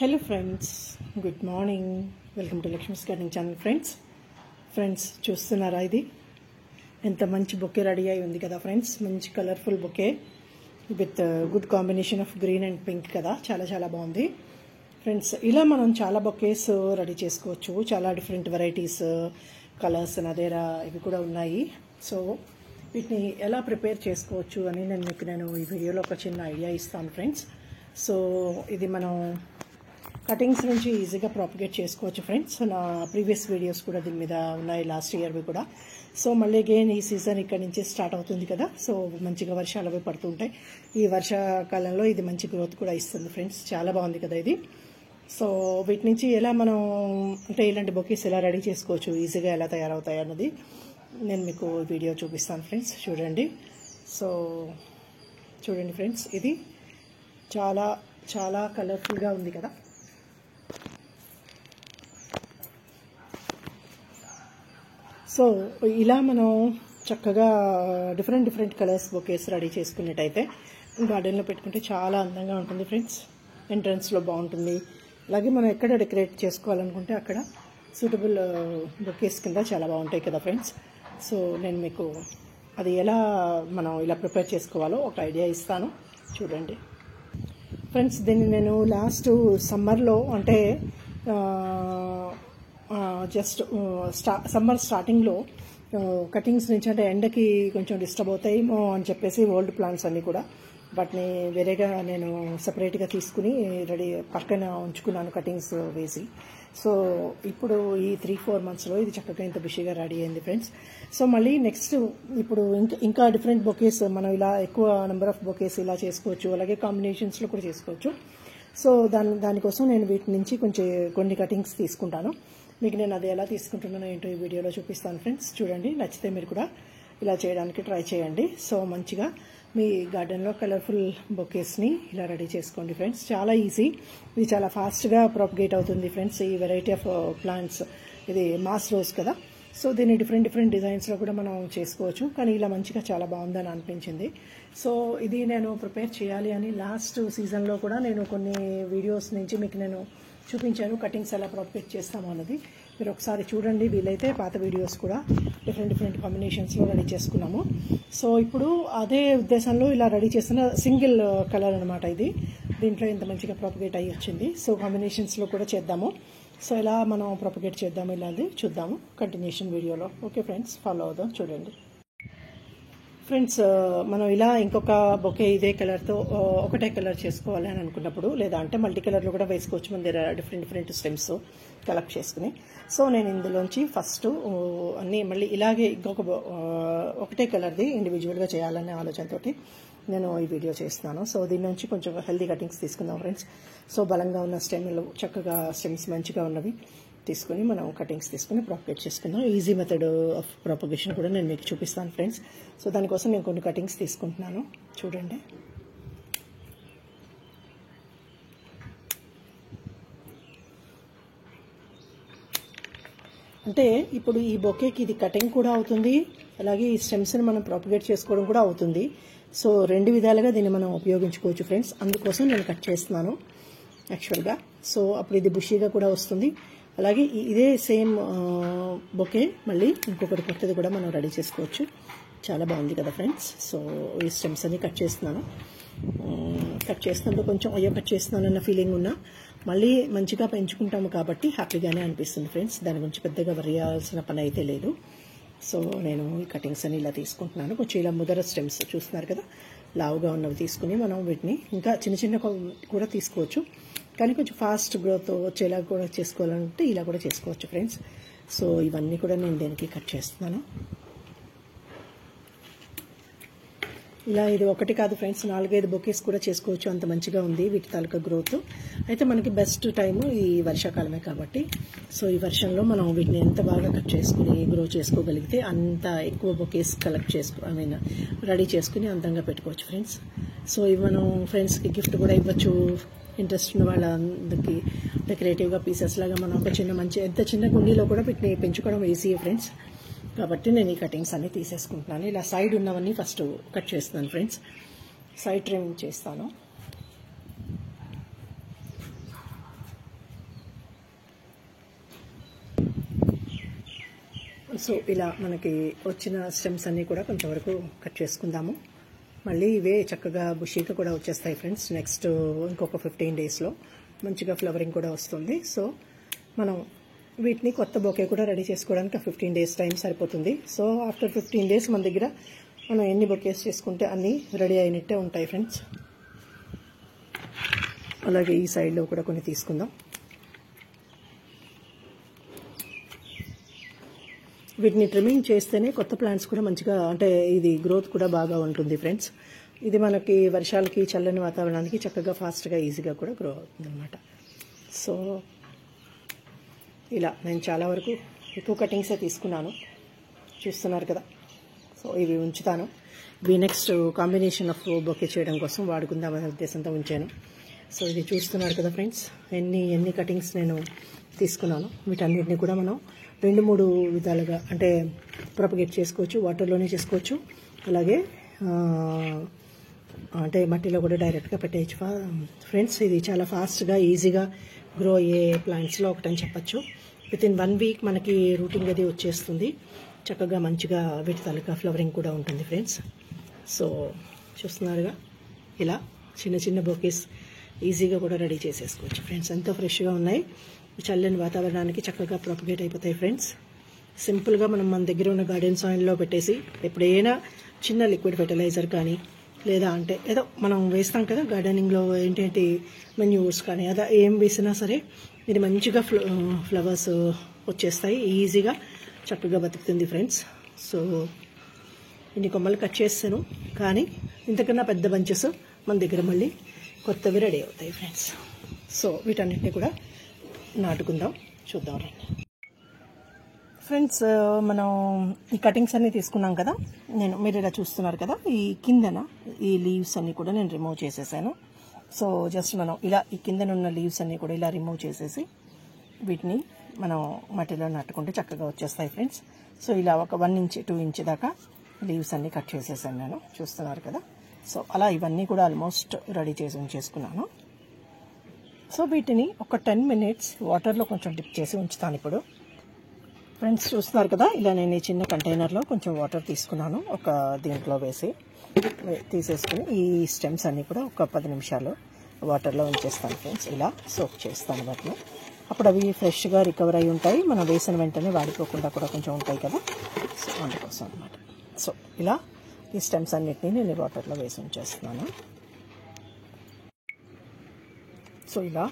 Hello friends, good morning. Welcome to Lakshmi's gardening channel. Friends చూస్తున్నారా, ఇది ఎంత మంచి బొకే రెడీ అయి ఉంది కదా ఫ్రెండ్స్. మంచి colourful bouquet with good combination of green and pink కదా, చాలా చాలా బాగుంది ఫ్రెండ్స్. ఇలా మనం చాలా బొకేస్ రెడీ చేసుకోవచ్చు. చాలా డిఫరెంట్ వెరైటీస్, కలర్స్ నదేరా ఇవి కూడా ఉన్నాయి. సో వీటిని ఎలా ప్రిపేర్ చేసుకోవచ్చు అని నేను ఈ వీడియోలో ఒక చిన్న ఐడియా ఇస్తాను ఫ్రెండ్స్. సో ఇది మనం కటింగ్స్ నుంచి ఈజీగా ప్రాపగేట్ చేసుకోవచ్చు ఫ్రెండ్స్. నా ప్రీవియస్ వీడియోస్ కూడా దీని మీద ఉన్నాయి, లాస్ట్ ఇయర్వి కూడా. సో మళ్ళీ అగైన్ ఈ సీజన్ ఇక్కడ నుంచి స్టార్ట్ అవుతుంది కదా, సో మంచిగా వర్షాలు అవి పడుతుంటాయి. ఈ వర్షాకాలంలో ఇది మంచి గ్రోత్ కూడా ఇస్తుంది ఫ్రెండ్స్. చాలా బాగుంది కదా ఇది. సో వీటి నుంచి ఎలా మనం అంటే ఇలాంటి బొకేస్ ఎలా రెడీ చేసుకోవచ్చు, ఈజీగా ఎలా తయారవుతాయి అన్నది నేను మీకు వీడియో చూపిస్తాను ఫ్రెండ్స్. చూడండి. సో చూడండి ఫ్రెండ్స్, ఇది చాలా చాలా కలర్ఫుల్గా ఉంది కదా. సో ఇలా మనం చక్కగా డిఫరెంట్ కలర్స్ బొకేస్ రెడీ చేసుకున్నట్టయితే గార్డెన్లో పెట్టుకుంటే చాలా అందంగా ఉంటుంది ఫ్రెండ్స్. ఎంట్రన్స్లో బాగుంటుంది. అలాగే మనం ఎక్కడ డెకరేట్ చేసుకోవాలనుకుంటే అక్కడ సూటబుల్ బొకేస్ కింద చాలా బాగుంటాయి కదా ఫ్రెండ్స్. సో నేను మీకు అది ఎలా మనం ఇలా ప్రిపేర్ చేసుకోవాలో ఒక ఐడియా ఇస్తాను, చూడండి ఫ్రెండ్స్. దీన్ని నేను లాస్ట్ సమ్మర్లో అంటే జస్ట్ సమ్మర్ స్టార్టింగ్లో కటింగ్స్ నుంచి అంటే ఎండకి కొంచెం డిస్టర్బ్ అవుతాయేమో అని చెప్పేసి ఓల్డ్ ప్లాంట్స్ అన్నీ కూడా వాటిని వేరేగా నేను సపరేట్గా తీసుకుని రెడీ పక్కన ఉంచుకున్నాను కటింగ్స్ వేసి. సో ఇప్పుడు ఈ 3-4 monthsలో ఇది చక్కగా ఇంత బిషీగా రెడీ అయింది ఫ్రెండ్స్. సో మళ్ళీ నెక్స్ట్ ఇప్పుడు ఇంకా డిఫరెంట్ బొకేస్ మనం ఇలా ఎక్కువ నెంబర్ ఆఫ్ బొకేస్ ఇలా చేసుకోవచ్చు. అలాగే కాంబినేషన్స్లో కూడా చేసుకోవచ్చు. సో దానికోసం నేను వీటి నుంచి కొన్ని కటింగ్స్ తీసుకుంటాను. మీకు నేను అది ఎలా తీసుకుంటున్నానో ఏంటో ఈ వీడియోలో చూపిస్తాను ఫ్రెండ్స్. చూడండి, నచ్చితే మీరు కూడా ఇలా చేయడానికి ట్రై చేయండి. సో మంచిగా మీ గార్డెన్లో కలర్ఫుల్ బొకేస్ని ఇలా రెడీ చేసుకోండి ఫ్రెండ్స్. చాలా ఈజీ, ఇది చాలా ఫాస్ట్గా ప్రాపగేట్ అవుతుంది ఫ్రెండ్స్. ఈ వెరైటీ ఆఫ్ ప్లాంట్స్, ఇది మాస్ రోజ్ కదా. సో దీన్ని డిఫరెంట్ డిజైన్స్లో కూడా మనం చేసుకోవచ్చు. కానీ ఇలా మంచిగా చాలా బాగుందని అనిపించింది. సో ఇది నేను ప్రిపేర్ చేయాలి అని లాస్ట్ సీజన్లో కూడా నేను కొన్ని వీడియోస్ నుంచి మీకు నేను చూపించాను, కటింగ్స్ ఎలా ప్రాపగేట్ చేస్తాము అన్నది. మీరు ఒకసారి చూడండి, వీలైతే పాత వీడియోస్ కూడా డిఫరెంట్ కాంబినేషన్స్లో రెడీ చేసుకున్నాము. సో ఇప్పుడు అదే ఉద్దేశంలో ఇలా రెడీ చేసిన సింగిల్ కలర్ అనమాట ఇది. దీంట్లో ఇంత మంచిగా ప్రాపగేట్ అయ్యి వచ్చింది. సో కాంబినేషన్స్లో కూడా చేద్దాము. సో ఎలా మనం ప్రాపగేట్ చేద్దాము ఇలాంటి చూద్దాము కంటిన్యూషన్ వీడియోలో. ఓకే ఫ్రెండ్స్, ఫాలో అవుదాం. చూడండి ఫ్రెండ్స్, మనం ఇలా ఇంకొక బొకే ఇదే కలర్తో ఒకటే కలర్ చేసుకోవాలి అని అనుకున్నప్పుడు, లేదా అంటే మల్టీ కలర్లో కూడా వేసుకోవచ్చు. మన దగ్గర డిఫరెంట్ స్టెమ్స్ కలెక్ట్ చేసుకుని. సో నేను ఇందులోంచి ఫస్ట్ అన్నీ మళ్ళీ ఇలాగే ఇంకొక ఒకటే కలర్ది ఇండివిజువల్గా చేయాలనే ఆలోచనతో నేను ఈ వీడియో చేస్తున్నాను. సో దీని నుంచి కొంచెం హెల్దీ కటింగ్స్ తీసుకుందాం ఫ్రెండ్స్. సో బలంగా ఉన్న స్టెమ్లు, చక్కగా స్టెమ్స్ మంచిగా ఉన్నవి తీసుకుని మనం కటింగ్స్ తీసుకుని ప్రాపగేట్ చేసుకుందాం. ఈజీ మెథడ్ ఆఫ్ ప్రాపగేషన్ కూడా నేను మీకు చూపిస్తాను ఫ్రెండ్స్. సో దానికోసం నేను కొన్ని కటింగ్స్ తీసుకుంటున్నాను, చూడండి. అంటే ఇప్పుడు ఈ బొకేకి ఇది కటింగ్ కూడా అవుతుంది, అలాగే ఈ స్టెమ్స్ని మనం ప్రాపగేట్ చేసుకోవడం కూడా అవుతుంది. సో 2 విధాలుగా దీన్ని మనం ఉపయోగించుకోవచ్చు ఫ్రెండ్స్. అందుకోసం నేను కట్ చేస్తున్నాను యాక్చువల్గా. సో అప్పుడు ఇది బుషీగా కూడా వస్తుంది. అలాగే ఇదే సేమ్ బొకే మళ్ళీ ఇంకొకటి కొత్తది కూడా మనం రెడీ చేసుకోవచ్చు. చాలా బాగుంది కదా ఫ్రెండ్స్. సో ఈ స్టెమ్స్ అన్ని కట్ చేస్తున్నాను. కట్ చేస్తున్నప్పుడు కొంచెం అయ్యో కట్ చేస్తున్నాను అన్న ఫీలింగ్ ఉన్నా మళ్ళీ మంచిగా పెంచుకుంటాము కాబట్టి హ్యాపీగానే అనిపిస్తుంది ఫ్రెండ్స్. దాని గురించి పెద్దగా వరియాల్సిన పని అయితే లేదు. సో నేను ఈ కటింగ్స్ అని ఇలా తీసుకుంటున్నాను. కొంచెం ఇలా ముదర స్టెమ్స్ చూస్తున్నారు కదా, లావుగా ఉన్నవి తీసుకుని మనం వీటిని ఇంకా చిన్న కూడా తీసుకోవచ్చు. కానీ కొంచెం ఫాస్ట్ గ్రోత్ వచ్చేలా కూడా చేసుకోవాలంటే ఇలా కూడా చేసుకోవచ్చు ఫ్రెండ్స్. సో ఇవన్నీ కూడా నేను దేనికి కట్ చేస్తున్నాను. ఇలా ఇది ఒకటి కాదు ఫ్రెండ్స్, 4-5 బొకేస్ కూడా చేసుకోవచ్చు. అంత మంచిగా ఉంది వీటి తాలూకా గ్రోత్. అయితే మనకి బెస్ట్ టైము ఈ వర్షాకాలమే కాబట్టి, సో ఈ వర్షంలో మనం వీటిని ఎంత బాగా కట్ చేసుకుని గ్రో చేసుకోగలిగితే అంత ఎక్కువ బొకేస్ రెడీ చేసుకుని అందంగా పెట్టుకోవచ్చు ఫ్రెండ్స్. సో ఇవి మనం ఫ్రెండ్స్కి గిఫ్ట్ కూడా ఇవ్వచ్చు. ఇంట్రెస్ట్ ఉన్న వాళ్ళందరికీ డెకరేటివ్గా పీసెస్ లాగా మనం ఒక ఎంత చిన్న కుండీలో కూడా వీటిని పెంచుకోవడం ఈజీ ఫ్రెండ్స్. కాబట్టి నేను ఈ కటింగ్స్ అన్ని తీసేసుకుంటున్నాను. ఇలా సైడ్ ఉన్నవన్నీ ఫస్ట్ కట్ చేస్తున్నాను ఫ్రెండ్స్. సైడ్ ట్రిమ్ చేస్తాను. సో ఇలా మనకి వచ్చిన స్టెమ్స్ అన్నీ కూడా కొంచెం వరకు కట్ చేసుకుందాము. మళ్ళీ ఇవే చక్కగా బుషీగా కూడా వచ్చేస్తాయి ఫ్రెండ్స్. నెక్స్ట్ ఇంకొక 15 డేస్లో మంచిగా ఫ్లవరింగ్ కూడా వస్తుంది. సో మనం వీటిని కొత్త బొకే కూడా రెడీ చేసుకోవడానికి 15 డేస్ టైం సరిపోతుంది. సో ఆఫ్టర్ 15 డేస్ మన దగ్గర మనం ఎన్ని బొకేస్ చేసుకుంటే అన్నీ రెడీ అయినట్టే ఉంటాయి ఫ్రెండ్స్. అలాగే ఈ సైడ్లో కూడా కొన్ని తీసుకుందాం. వీటిని ట్రిమ్మింగ్ చేస్తేనే కొత్త ప్లాంట్స్ కూడా మంచిగా అంటే ఇది గ్రోత్ కూడా బాగా ఉంటుంది ఫ్రెండ్స్. ఇది మనకి వర్షాలకి చల్లని వాతావరణానికి చక్కగా ఫాస్ట్గా ఈజీగా కూడా గ్రో అవుతుంది అనమాట. సో ఇలా నేను చాలా వరకు ఎక్కువ కటింగ్సే తీసుకున్నాను, చూస్తున్నారు కదా. సో ఇవి ఉంచుతాను. ఇవి నెక్స్ట్ కాంబినేషన్ ఆఫ్ బొకే చేయడం కోసం వాడుకుందామనే ఉద్దేశంతో ఉంచాను. సో ఇది చూస్తున్నారు కదా ఫ్రెండ్స్, ఎన్ని కటింగ్స్ నేను తీసుకున్నాను. వీటన్నిటిని కూడా మనం 2-3 విధాలుగా అంటే ప్రొపగేట్ చేసుకోవచ్చు. వాటర్లోనే చేసుకోవచ్చు, అలాగే అంటే మట్టిలో కూడా డైరెక్ట్గా పెట్టేయచ్చు ఫ్రెండ్స్. ఇది చాలా ఫాస్ట్గా ఈజీగా గ్రో అయ్యే ప్లాంట్స్లో ఒకటని చెప్పచ్చు. వితిన్ 1 వీక్ మనకి రూటింగ్ అది వచ్చేస్తుంది. చక్కగా మంచిగా వీటి తాలూకా ఫ్లవరింగ్ కూడా ఉంటుంది ఫ్రెండ్స్. సో చూస్తున్నారుగా, ఇలా చిన్న బొకేస్ ఈజీగా కూడా రెడీ చేసేసుకోవచ్చు ఫ్రెండ్స్. ఎంతో ఫ్రెష్గా ఉన్నాయి. చల్లని వాతావరణానికి చక్కగా ప్రొపగేట్ అయిపోతాయి ఫ్రెండ్స్. సింపుల్గా మనం మన దగ్గర ఉన్న గార్డెన్ సాయిల్లో పెట్టేసి ఎప్పుడైనా చిన్న లిక్విడ్ ఫెర్టిలైజర్ కానీ లేదా అంటే ఏదో మనం వేస్తాం కదా గార్డెనింగ్లో ఏంటంటే మెన్యూర్స్ కానీ అదా ఏం వేసినా సరే ఇది మంచిగా ఫ్లవర్స్ వచ్చేస్తాయి. ఈజీగా చక్కగా బతుకుతుంది ఫ్రెండ్స్. సో ఇన్ని కొమ్మలు కట్ చేస్తాను, కానీ ఇంతకన్నా పెద్ద బంచెస్ మన దగ్గర మళ్ళీ కొత్తవి రెడీ అవుతాయి ఫ్రెండ్స్. సో వీటన్నిటిని కూడా నాటుకుందాం, చూద్దాం రండి ఫ్రెండ్స్. మనం ఈ కటింగ్స్ అన్నీ తీసుకున్నాం కదా, మీరు ఇలా చూస్తున్నారు కదా, ఈ కిందన ఈ లీవ్స్ అన్నీ కూడా నేను రిమూవ్ చేసేసాను. సో జస్ట్ మనం ఇలా ఈ కిందనున్న లీవ్స్ అన్నీ కూడా ఇలా రిమూవ్ చేసేసి వీటిని మనం మట్టిలో నాటుకుంటే చక్కగా వచ్చేస్తాయి ఫ్రెండ్స్. సో ఇలా ఒక 1 ఇంచ్ 2 ఇంచ్ దాకా లీవ్స్ అన్నీ కట్ చేసేసాను నేను, చూస్తున్నారు కదా. సో అలా ఇవన్నీ కూడా ఆల్మోస్ట్ రెడీ చేసి ఉంచేసుకున్నాను. సో వీటిని ఒక 10 మినిట్స్ వాటర్లో కొంచెం డిప్ చేసి ఉంచుతాను ఇప్పుడు ఫ్రెండ్స్. చూస్తున్నారు కదా, ఇలా నేను ఈ చిన్న కంటైనర్లో కొంచెం వాటర్ తీసుకున్నాను. ఒక దీంట్లో వేసి తీసేసుకుని ఈ స్టెమ్స్ అన్నీ కూడా ఒక 10 నిమిషాలు వాటర్లో ఉంచేస్తాను ఫ్రెండ్స్. ఇలా సోక్ చేస్తాను వాటిని. అప్పుడు అవి ఫ్రెష్గా రికవర్ అయి ఉంటాయి. మనం వేసిన వెంటనే వాడిపోకుండా కూడా కొంచెం ఉంటాయి కదా. సో అందుకోసం అనమాట. సో ఇలా ఈ స్టెమ్స్ అన్నిటినీ నేను వాటర్లో వేసి ఉంచేస్తున్నాను. సో ఇలా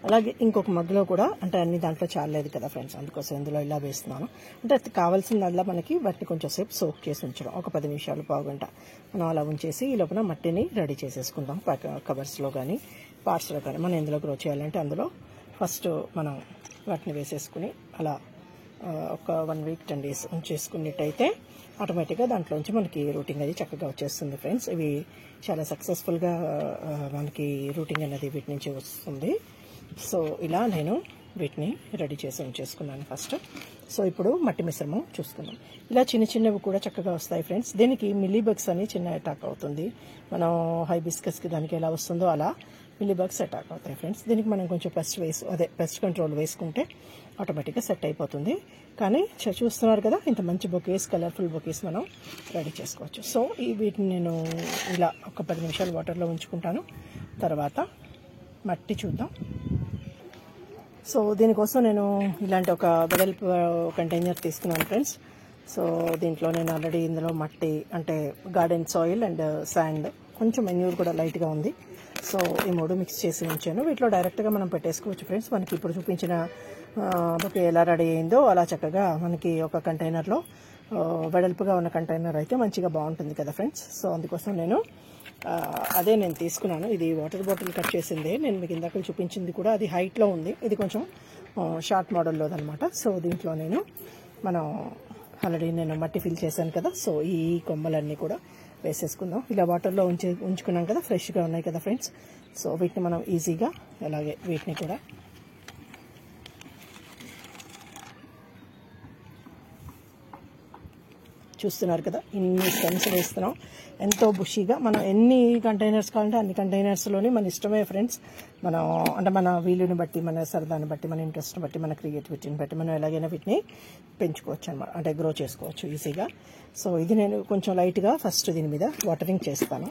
అలాగే ఇంకొక మగ్గులో కూడా అంటే అన్ని దాంట్లో చాలేదు కదా ఫ్రెండ్స్, అందుకోసం ఇందులో ఇలా వేస్తున్నాను. అంటే కావాల్సిందల్లా మనకి వాటిని కొంచెం సేపు సోక్ చేసి ఉంచడం, ఒక 10 నిమిషాలు పావుగంట మనం అలా ఉంచేసి ఈ లోపల మట్టిని రెడీ చేసేసుకుందాం. కవర్స్లో కానీ పార్ట్స్లో కానీ మనం ఎందులో గ్రో చేయాలంటే అందులో ఫస్ట్ మనం వాటిని వేసేసుకుని అలా ఒక 1 వీక్ 10 డేస్ ఉంచేసుకున్నట్టయితే ఆటోమేటిక్గా దాంట్లోంచి మనకి రూటింగ్ అది చక్కగా వచ్చేస్తుంది ఫ్రెండ్స్. ఇవి చాలా సక్సెస్ఫుల్గా మనకి రూటింగ్ అనేది వీటి నుంచి వస్తుంది. సో ఇలా నేను వీటిని రెడీ చేసి ఉంచేసుకున్నాను ఫస్ట్. సో ఇప్పుడు మట్టి మిశ్రమం చూసుకుందాం. ఇలా చిన్నవి కూడా చక్కగా వస్తాయి ఫ్రెండ్స్. దీనికి మిల్లీబగ్స్ అని చిన్న అటాక్ అవుతుంది. మనం హైబిస్కస్కి దానికి ఎలా వస్తుందో అలా మిల్లీబగ్స్ అటాక్ అవుతాయి ఫ్రెండ్స్. దీనికి మనం కొంచెం పెస్ట్ కంట్రోల్ వేసుకుంటే ఆటోమేటిక్గా సెట్ అయిపోతుంది. కానీ చూస్తున్నారు కదా, ఇంత మంచి బొకేస్, కలర్ఫుల్ బొకేస్ మనం రెడీ చేసుకోవచ్చు. సో వీటిని నేను ఇలా ఒక 10 నిమిషాలు వాటర్లో ఉంచుకుంటాను. తర్వాత మట్టి చూద్దాం. సో దీనికోసం నేను ఇలాంటి ఒక వెడల్పు కంటైనర్ తీసుకున్నాను ఫ్రెండ్స్. సో దీంట్లో నేను ఆల్రెడీ ఇందులో మట్టి అంటే గార్డెన్ సాయిల్ అండ్ శాండ్, కొంచెం మెన్యూర్ కూడా లైట్గా ఉంది. సో ఈ 3 మిక్స్ చేసి ఉంచాను. వీటిలో డైరెక్ట్గా మనం పెట్టేసుకోవచ్చు ఫ్రెండ్స్. మనకి ఇప్పుడు చూపించిన బొకే ఎలా రెడీ అయిందో అలా చక్కగా మనకి ఒక కంటైనర్లో వెడల్పుగా ఉన్న కంటైనర్ అయితే మంచిగా బాగుంటుంది కదా ఫ్రెండ్స్. సో అందుకోసం నేను తీసుకున్నాను. ఇది వాటర్ బాటిల్ కట్ చేసిందే. నేను మీకు ఇందాక చూపించింది కూడా అది హైట్లో ఉంది. ఇది కొంచెం షార్ట్ మోడల్లోది అనమాట. సో దీంట్లో మనం ఆల్రెడీ నేను మట్టి ఫిల్ చేశాను కదా. సో ఈ కొమ్మలన్నీ కూడా వేసేసుకుందాం. ఇలా వాటర్లో ఉంచుకున్నాం కదా, ఫ్రెష్గా ఉన్నాయి కదా ఫ్రెండ్స్. సో వీటిని మనం ఈజీగా అలాగే వీటిని కూడా చూస్తున్నారు కదా, ఇన్ని స్టెమ్స్ వేస్తున్నాం. ఎంతో బుషీగా మనం ఎన్ని కంటైనర్స్ కావాలంటే అన్ని కంటైనర్స్లోని మన ఇష్టమే ఫ్రెండ్స్. మనం అంటే మన వీలుని బట్టి, మన సరదాని బట్టి, మన ఇంట్రెస్ట్ని బట్టి, మన క్రియేటివిటీని బట్టి మనం ఎలాగైనా వీటిని పెంచుకోవచ్చు అనమాట, అంటే గ్రో చేసుకోవచ్చు ఈజీగా. సో ఇది నేను కొంచెం లైట్గా ఫస్ట్ దీని మీద వాటరింగ్ చేస్తాను.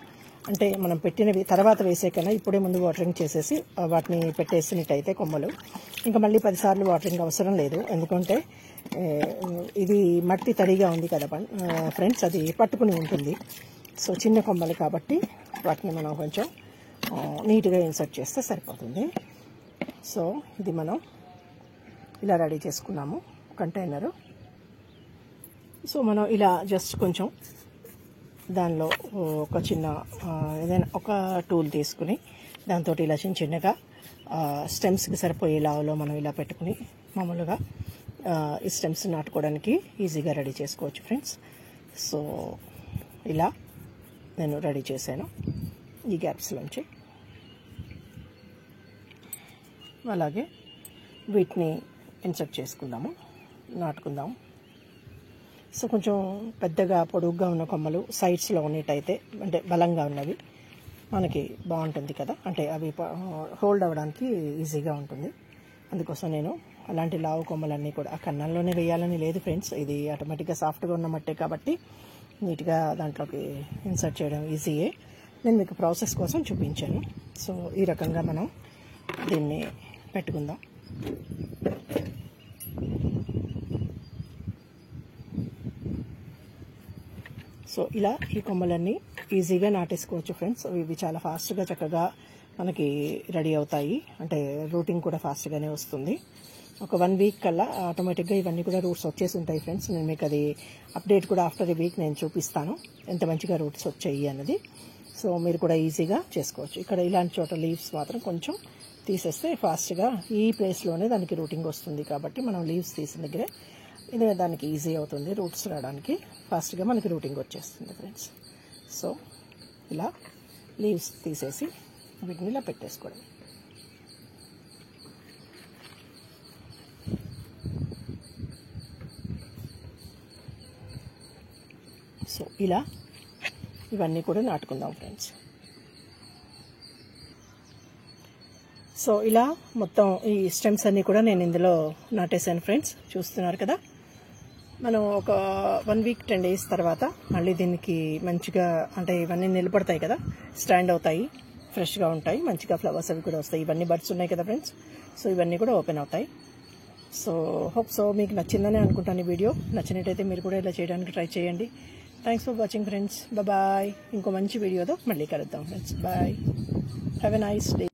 అంటే మనం పెట్టినవి తర్వాత వేసే కన్నా ఇప్పుడే ముందు వాటరింగ్ చేసేసి వాటిని పెట్టేసినట్టయితే కొమ్మలు ఇంకా మళ్ళీ 10 సార్లు వాటరింగ్ అవసరం లేదు. ఎందుకంటే ఇది మట్టి తడిగా ఉంది కదా ఫ్రెండ్స్, అది పట్టుకుని ఉంటుంది. సో చిన్న కొమ్మలు కాబట్టి వాటిని మనం కొంచెం నీట్గా ఇన్సర్ట్ చేస్తే సరిపోతుంది. సో ఇది మనం ఇలా రెడీ చేసుకున్నాము కంటైనరు. సో మనం ఇలా జస్ట్ కొంచెం దానిలో ఒక చిన్న ఏదైనా ఒక టూల్ తీసుకుని దాంతో ఇలా చిన్నగా స్టెమ్స్కి సరిపోయే లావులో మనం ఇలా పెట్టుకుని మామూలుగా ఈ స్టెమ్స్ నాటుకోవడానికి ఈజీగా రెడీ చేసుకోవచ్చు ఫ్రెండ్స్. సో ఇలా నేను రెడీ చేశాను ఈ గ్యాప్స్లోంచి. అలాగే వీటిని ఇన్సర్ట్ చేసుకుందాము, నాటుకుందాము. సో కొంచెం పెద్దగా పొడుగ్గా ఉన్న కొమ్మలు సైడ్స్లో ఉన్నట్టయితే అంటే బలంగా ఉన్నవి మనకి బాగుంటుంది కదా, అంటే అవి హోల్డ్ అవ్వడానికి ఈజీగా ఉంటుంది. అందుకోసం నేను అలాంటి లావు కొమ్మలన్నీ కూడా ఆ కన్నంలోనే వేయాలని లేదు ఫ్రెండ్స్. ఇది ఆటోమేటిక్గా సాఫ్ట్గా ఉన్న మట్టే కాబట్టి నీట్గా దాంట్లోకి ఇన్సర్ట్ చేయడం ఈజీయే. నేను మీకు ప్రాసెస్ కోసం చూపించాను. సో ఈ రకంగా మనం దీన్ని పెట్టుకుందాం. సో ఇలా ఈ కొమ్మలన్నీ ఈజీగా నాటేసుకోవచ్చు ఫ్రెండ్స్. ఇవి చాలా ఫాస్ట్గా చక్కగా మనకి రెడీ అవుతాయి, అంటే రూటింగ్ కూడా ఫాస్ట్గానే వస్తుంది. ఒక 1 వీక్ కల్లా ఆటోమేటిక్గా ఇవన్నీ కూడా రూట్స్ వచ్చేసి ఉంటాయి ఫ్రెండ్స్. నేను మీకు అది అప్డేట్ కూడా ఆఫ్టర్ వీక్ నేను చూపిస్తాను ఎంత మంచిగా రూట్స్ వచ్చాయి అన్నది. సో మీరు కూడా ఈజీగా చేసుకోవచ్చు. ఇక్కడ ఇలాంటి చోట లీవ్స్ మాత్రం కొంచెం తీసేస్తే ఫాస్ట్గా ఈ ప్లేస్లోనే దానికి రూటింగ్ వస్తుంది కాబట్టి మనం లీవ్స్ తీసిన దగ్గరే ఇది దానికి ఈజీ అవుతుంది రూట్స్ రావడానికి, ఫాస్ట్గా మనకి రూటింగ్ వచ్చేస్తుంది ఫ్రెండ్స్. సో ఇలా లీవ్స్ తీసేసి వీటిని ఇలా పెట్టేసుకోవడం. సో ఇలా ఇవన్నీ కూడా నాటుకుందాం ఫ్రెండ్స్. సో ఇలా మొత్తం ఈ స్టెమ్స్ అన్నీ కూడా నేను ఇందులో నాటేశాను ఫ్రెండ్స్, చూస్తున్నారు కదా. మనం ఒక 1 వీక్ 10 డేస్ తర్వాత మళ్ళీ దీనికి మంచిగా అంటే ఇవన్నీ నిలబడతాయి కదా, స్టాండ్ అవుతాయి, ఫ్రెష్గా ఉంటాయి, మంచిగా ఫ్లవర్స్ అవి కూడా వస్తాయి. ఇవన్నీ బడ్స్ ఉన్నాయి కదా ఫ్రెండ్స్, సో ఇవన్నీ కూడా ఓపెన్ అవుతాయి. సో హోప్ సో మీకు నచ్చిందని అనుకుంటాను ఈ వీడియో. నచ్చినట్టయితే మీరు కూడా ఇలా చేయడానికి ట్రై చేయండి. Thanks for watching friends, bye. ఇంకో మంచి వీడియోతో మళ్ళీ కలుద్దాం friends. Bye, have a nice day.